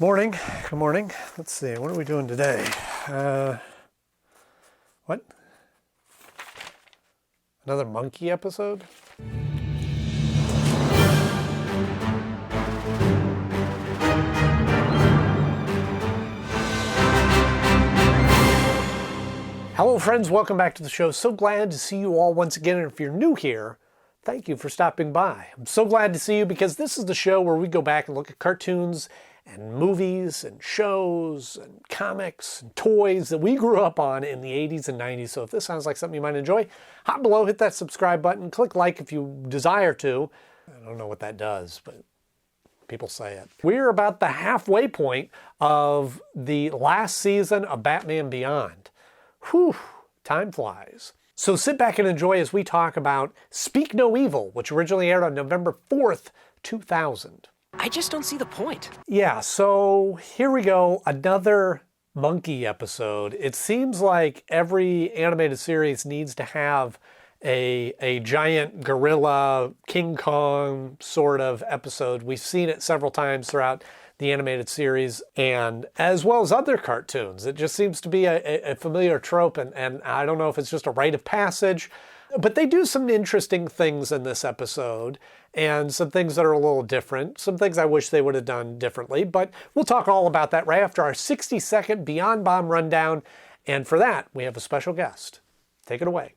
Morning. Good morning. Let's see. What are we doing today? What? Another monkey episode? Hello friends, welcome back to the show. So glad to see you all once again, and if you're new here, thank you for stopping by. I'm so glad to see you because this is the show where we go back and look at cartoons and movies and shows and comics and toys that we grew up on in the 80s and 90s. So if this sounds like something you might enjoy, hop below, hit that subscribe button, click like if you desire to. I don't know what that does, but people say it. We're about the halfway point of the last season of Batman Beyond. Whew, time flies. So sit back and enjoy as we talk about Speak No Evil, which originally aired on November 4th, 2000. I just don't see the point. Yeah, so here we go, another monkey episode. It seems like every animated series needs to have a giant gorilla, King Kong sort of episode. We've seen it several times throughout the animated series, and as well as other cartoons. It just seems to be a familiar trope, and I don't know if it's just a rite of passage, but they do some interesting things in this episode, and some things that are a little different, some things I wish they would have done differently, but we'll talk all about that right after our 60-second Beyond Bomb rundown, and for that, we have a special guest. Take it away.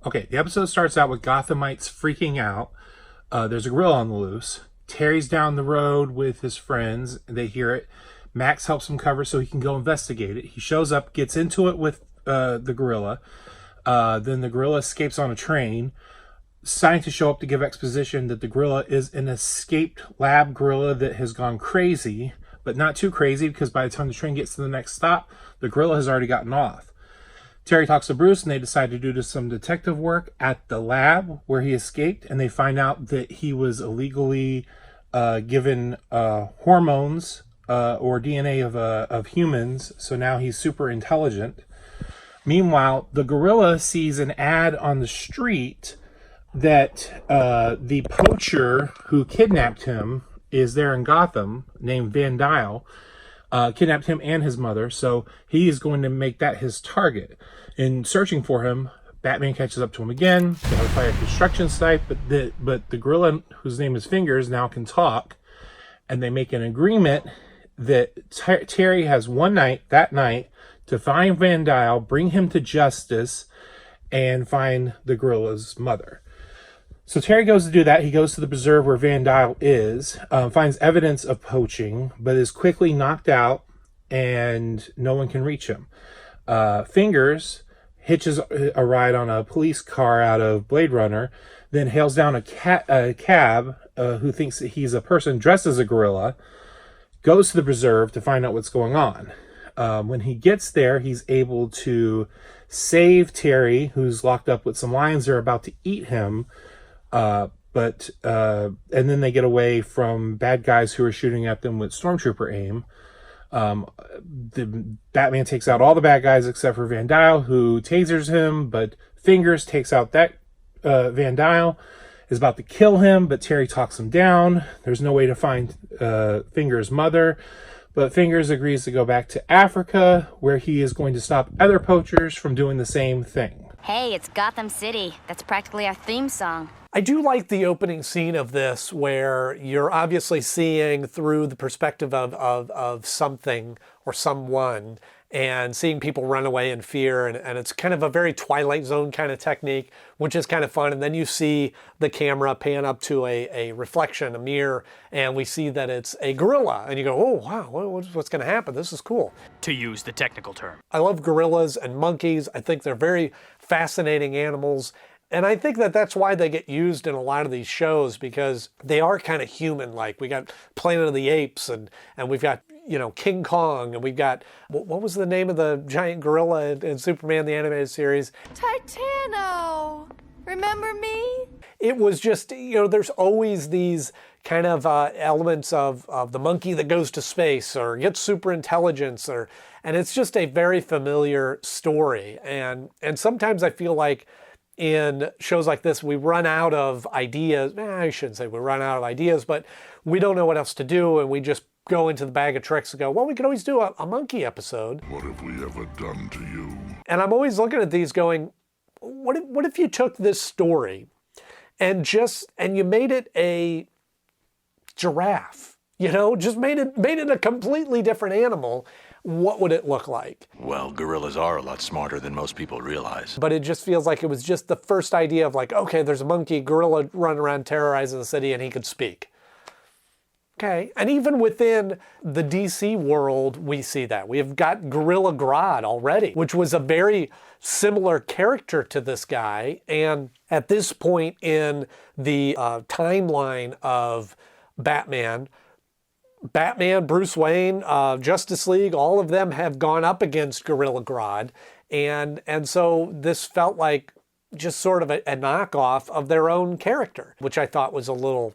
Okay, the episode starts out with Gothamites freaking out. There's a gorilla on the loose. Terry's down the road with his friends. They hear it. Max helps him cover so he can go investigate it. He shows up, gets into it with the gorilla. Then the gorilla escapes on a train. Scientists show up to give exposition that the gorilla is an escaped lab gorilla that has gone crazy, but not too crazy because by the time the train gets to the next stop, the gorilla has already gotten off. Terry talks to Bruce and they decide to do some detective work at the lab where he escaped, and they find out that he was illegally given hormones or DNA of humans, so now he's super intelligent. Meanwhile, the gorilla sees an ad on the street that the poacher who kidnapped him is there in Gotham, named Van Dyne, kidnapped him and his mother, so he is going to make that his target. In searching for him, Batman catches up to him again. They have a fight at construction site, but the gorilla, whose name is Fingers, now can talk, and they make an agreement that Terry has that night, to find Van Dyne, bring him to justice, and find the gorilla's mother. So Terry goes to do that. He goes to the preserve where Van Dyne is, finds evidence of poaching, but is quickly knocked out, and no one can reach him. Fingers hitches a ride on a police car out of Blade Runner, then hails down a cab who thinks that he's a person dressed as a gorilla, goes to the preserve to find out what's going on. When he gets there, he's able to save Terry, who's locked up with some lions that are about to eat him, and then they get away from bad guys who are shooting at them with stormtrooper aim. The Batman takes out all the bad guys except for Van Dyne, who tasers him, but Fingers takes out that Van Dyne, is about to kill him, but Terry talks him down. There's no way to find Fingers' mother, but Fingers agrees to go back to Africa, where he is going to stop other poachers from doing the same thing. Hey, it's Gotham City. That's practically our theme song. I do like the opening scene of this where you're obviously seeing through the perspective of something or someone and seeing people run away in fear. And it's kind of a very Twilight Zone kind of technique, which is kind of fun. And then you see the camera pan up to a reflection, a mirror, and we see that it's a gorilla. And you go, oh, wow, what's going to happen? This is cool. To use the technical term. I love gorillas and monkeys. I think they're very fascinating animals. And I think that that's why they get used in a lot of these shows, because they are kind of human-like. We got Planet of the Apes, and we've got, King Kong, and we've got, what was the name of the giant gorilla in Superman, the animated series? Titano! Remember me? It was just, there's always these kind of elements of the monkey that goes to space or gets super intelligence, and it's just a very familiar story. And sometimes I feel like in shows like this, we run out of ideas. I shouldn't say we run out of ideas, but we don't know what else to do, and we just go into the bag of tricks and go, well, we could always do a monkey episode. What have we ever done to you? And I'm always looking at these going, what if you took this story and you made it a giraffe? Just made it a completely different animal. What would it look like? Well, gorillas are a lot smarter than most people realize. But it just feels like it was just the first idea of like, okay, there's a monkey gorilla running around terrorizing the city and he could speak. Okay, and even within the DC world, we see that. We've got Gorilla Grodd already, which was a very similar character to this guy. And at this point in the timeline of Batman, Bruce Wayne, Justice League, all of them have gone up against Gorilla Grodd. And so this felt like just sort of a knockoff of their own character, which I thought was a little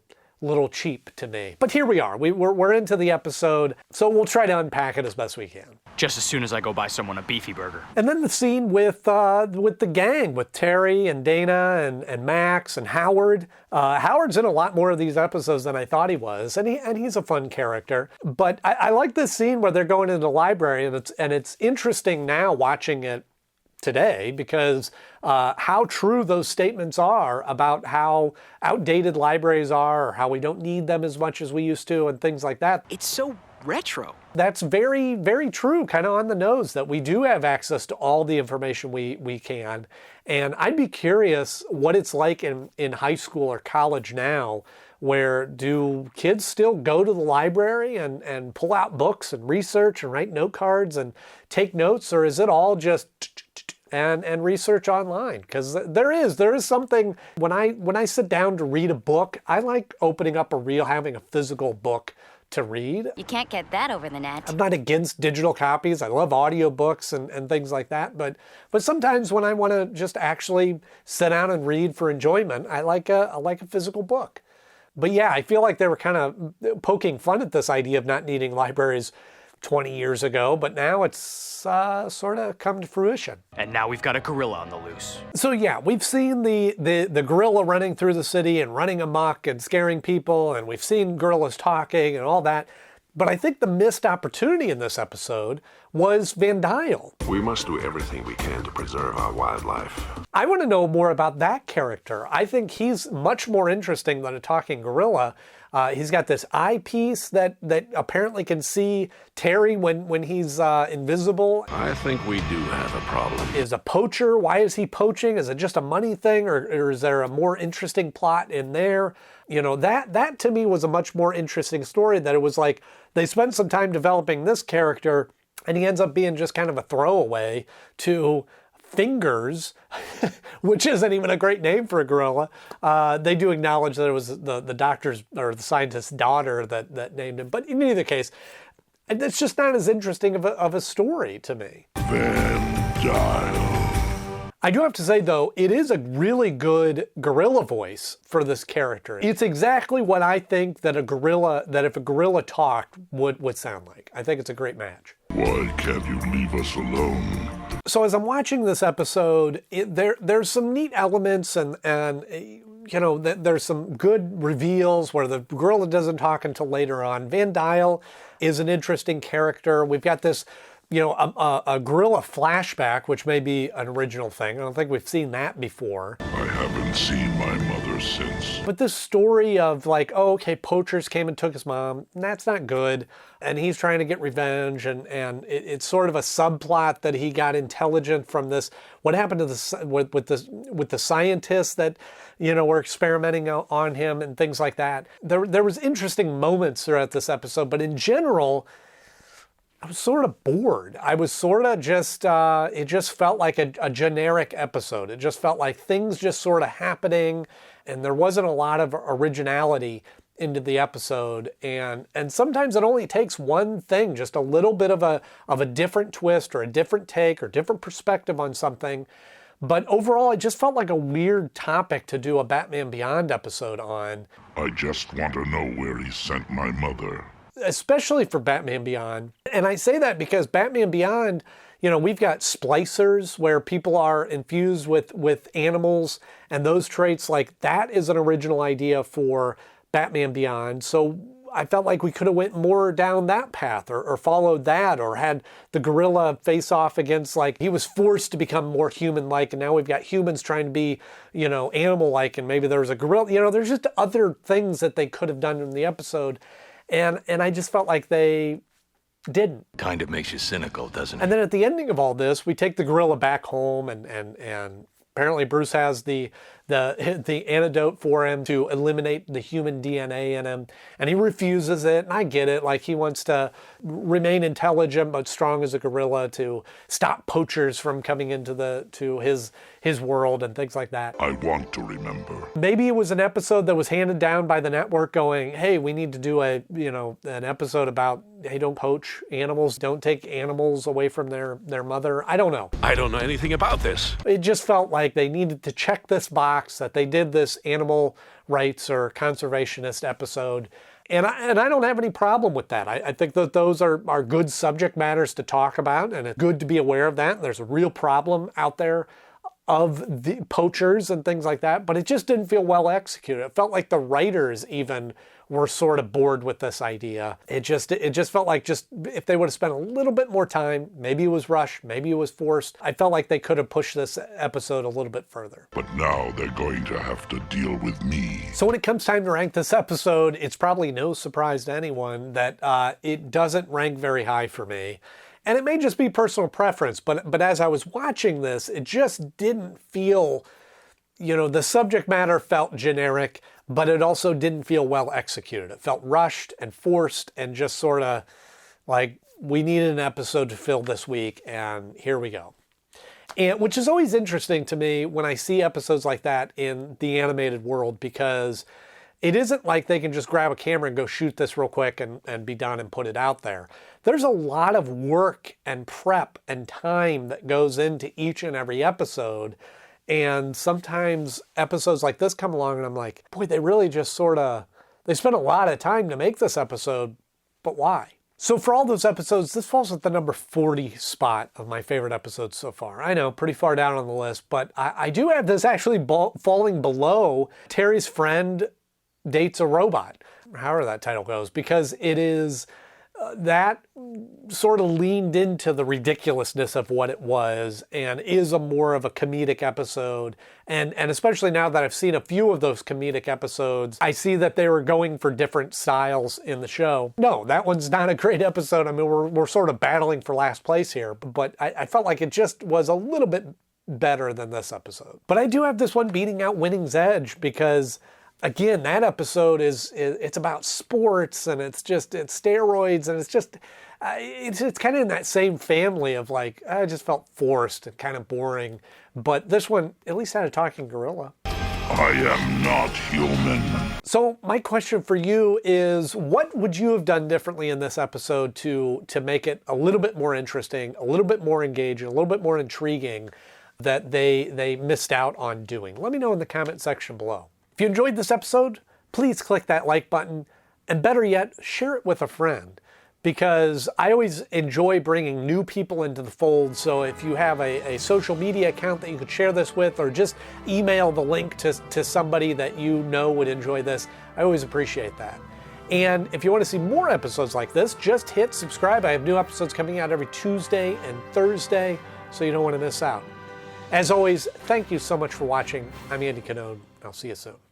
cheap to me. But here we are. We're into the episode, so we'll try to unpack it as best we can. Just as soon as I go buy someone a beefy burger. And then the scene with the gang, with Terry and Dana and Max and Howard. Howard's in a lot more of these episodes than I thought he was, and he's a fun character. But I like this scene where they're going into the library, and it's interesting now watching it today because how true those statements are about how outdated libraries are or how we don't need them as much as we used to and things like that. It's so retro. That's very, very true, kind of on the nose, that we do have access to all the information we can. And I'd be curious what it's like in high school or college now, where do kids still go to the library and pull out books and research and write note cards and take notes, or is it all just and research online? Because there is something, when I sit down to read a book, I like opening up having a physical book to read. You can't get that over the net. I'm not against digital copies. I love audiobooks and things like that. But sometimes when I want to just actually sit down and read for enjoyment, I like a physical book. But yeah, I feel like they were kind of poking fun at this idea of not needing libraries 20 years ago, but now it's sort of come to fruition. And now we've got a gorilla on the loose. So yeah, we've seen the gorilla running through the city and running amok and scaring people, and we've seen gorillas talking and all that. But I think the missed opportunity in this episode was Van Dyel. We must do everything we can to preserve our wildlife. I want to know more about that character. I think he's much more interesting than a talking gorilla. He's got this eyepiece that apparently can see Terry when he's invisible. I think we do have a problem. Is a poacher? Why is he poaching? Is it just a money thing, or is there a more interesting plot in there? That to me was a much more interesting story, that it was like they spent some time developing this character and he ends up being just kind of a throwaway to Fingers, which isn't even a great name for a gorilla. They do acknowledge that it was the doctor's or the scientist's daughter that named him. But in either case, it's just not as interesting of a story to me. Van Dyel. I do have to say, though, it is a really good gorilla voice for this character. It's exactly what I think that if a gorilla talked would sound like. I think it's a great match. Why can't you leave us alone? So as I'm watching this episode, there's some neat elements and there's some good reveals where the gorilla doesn't talk until later on. Van Dyel is an interesting character. We've got this, a gorilla flashback, which may be an original thing. I don't think we've seen that before. I haven't seen my mother since. But this story of like, oh, okay, poachers came and took his mom, that's not good. And he's trying to get revenge, and it's sort of a subplot that he got intelligent from this. What happened to with the scientists that, were experimenting on him and things like that. There was interesting moments throughout this episode, but in general, I was sort of bored. I was sort of just, it just felt like a generic episode. It just felt like things just sort of happening, and there wasn't a lot of originality into the episode. And sometimes it only takes one thing, just a little bit of a different twist or a different take or different perspective on something. But overall, it just felt like a weird topic to do a Batman Beyond episode on. I just want to know where he sent my mother. Especially for Batman Beyond. And I say that because Batman Beyond, we've got splicers where people are infused with animals and those traits. Like, that is an original idea for Batman Beyond. So I felt like we could have went more down that path or followed that, or had the gorilla face off against, like, he was forced to become more human-like, and now we've got humans trying to be, you know, animal-like, and maybe there was a gorilla. You know, there's just other things that they could have done in the episode, and I just felt like they didn't. Kind of makes you cynical, doesn't it? And then at the ending of all this, we take the gorilla back home, and apparently Bruce has the antidote for him to eliminate the human DNA in him, and he refuses it. And I get it, like, he wants to remain intelligent but strong as a gorilla to stop poachers from coming into his world and things like that. I want to remember. Maybe it was an episode that was handed down by the network going, hey, we need to do an episode about, hey, don't poach animals, don't take animals away from their mother. I don't know. I don't know anything about this. It just felt like they needed to check this box, that they did this animal rights or conservationist episode. And I don't have any problem with that. I think that those are good subject matters to talk about, and it's good to be aware of that. And there's a real problem out there of the poachers and things like that, but it just didn't feel well executed. It felt like the writers even were sort of bored with this idea. It just felt like, just if they would have spent a little bit more time, maybe it was rushed, maybe it was forced. I felt like they could have pushed this episode a little bit further. But now they're going to have to deal with me. So when it comes time to rank this episode, it's probably no surprise to anyone that it doesn't rank very high for me. And it may just be personal preference, but as I was watching this, it just didn't feel, the subject matter felt generic, but it also didn't feel well executed. It felt rushed and forced and just sort of like, we needed an episode to fill this week, and here we go. And which is always interesting to me when I see episodes like that in the animated world, because it isn't like they can just grab a camera and go shoot this real quick and be done and put it out there. There's a lot of work and prep and time that goes into each and every episode. And sometimes episodes like this come along and I'm like, boy, they really just they spent a lot of time to make this episode, but why? So for all those episodes, this falls at the number 40 spot of my favorite episodes so far. I know, pretty far down on the list, but I do have this actually falling below Terry's Friend Dates a Robot, however that title goes, because it is that sort of leaned into the ridiculousness of what it was and is a more of a comedic episode. And especially now that I've seen a few of those comedic episodes, I see that they were going for different styles in the show. No, that one's not a great episode. I mean, we're sort of battling for last place here, but I felt like it just was a little bit better than this episode. But I do have this one beating out Winning's Edge because, again, that episode it's about sports, and it's steroids, and it's kind of in that same family of, like, I just felt forced and kind of boring. But this one at least had a talking gorilla. I am not human. So my question for you is, what would you have done differently in this episode to make it a little bit more interesting, a little bit more engaging, a little bit more intriguing that they missed out on doing? Let me know in the comment section below. If you enjoyed this episode, please click that like button, and better yet, share it with a friend, because I always enjoy bringing new people into the fold. So if you have a social media account that you could share this with, or just email the link to somebody that you know would enjoy this, I always appreciate that. And if you want to see more episodes like this, just hit subscribe. I have new episodes coming out every Tuesday and Thursday, so you don't want to miss out. As always, thank you so much for watching. I'm Andy Knode. I'll see you soon.